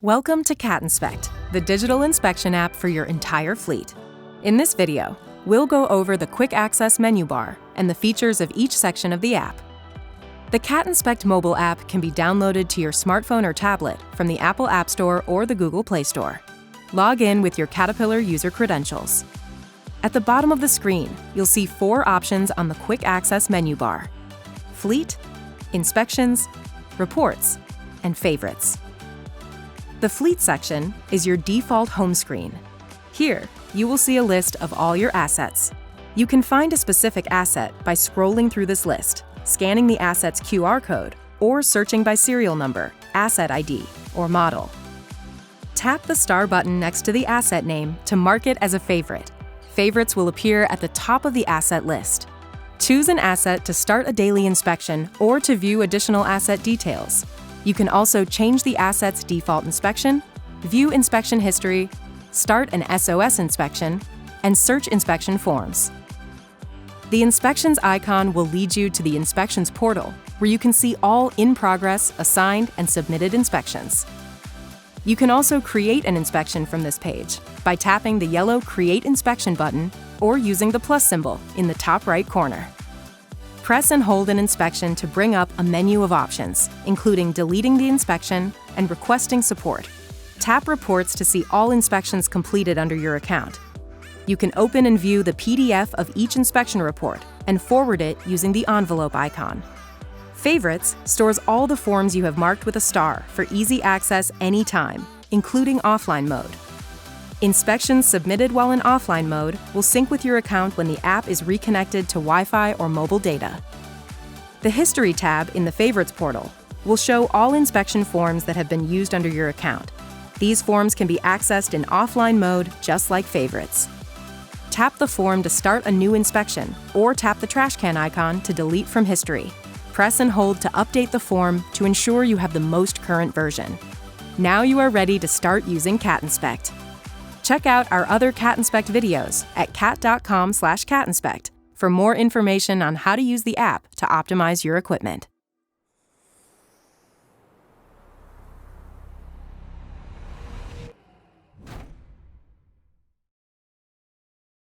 Welcome to Cat Inspect, the digital inspection app for your entire fleet. In this video, we'll go over the quick access menu bar and the features of each section of the app. The Cat Inspect mobile app can be downloaded to your smartphone or tablet from the Apple App Store or the Google Play Store. Log in with your Caterpillar user credentials. At the bottom of the screen, you'll see 4 options on the quick access menu bar: Fleet, Inspections, Reports, and Favorites. The Fleet section is your default home screen. Here, you will see a list of all your assets. You can find a specific asset by scrolling through this list, scanning the asset's QR code, or searching by serial number, asset ID, or model. Tap the star button next to the asset name to mark it as a favorite. Favorites will appear at the top of the asset list. Choose an asset to start a daily inspection or to view additional asset details. You can also change the asset's default inspection, view inspection history, start an SOS inspection, and search inspection forms. The Inspections icon will lead you to the Inspections portal, where you can see all in-progress, assigned, and submitted inspections. You can also create an inspection from this page by tapping the yellow Create Inspection button or using the plus symbol in the top right corner. Press and hold an inspection to bring up a menu of options, including deleting the inspection and requesting support. Tap Reports to see all inspections completed under your account. You can open and view the PDF of each inspection report and forward it using the envelope icon. Favorites stores all the forms you have marked with a star for easy access anytime, including offline mode. Inspections submitted while in offline mode will sync with your account when the app is reconnected to Wi-Fi or mobile data. The History tab in the Favorites portal will show all inspection forms that have been used under your account. These forms can be accessed in offline mode just like Favorites. Tap the form to start a new inspection or tap the trash can icon to delete from history. Press and hold to update the form to ensure you have the most current version. Now you are ready to start using Cat Inspect. Check out our other Cat Inspect videos at cat.com/catinspect for more information on how to use the app to optimize your equipment.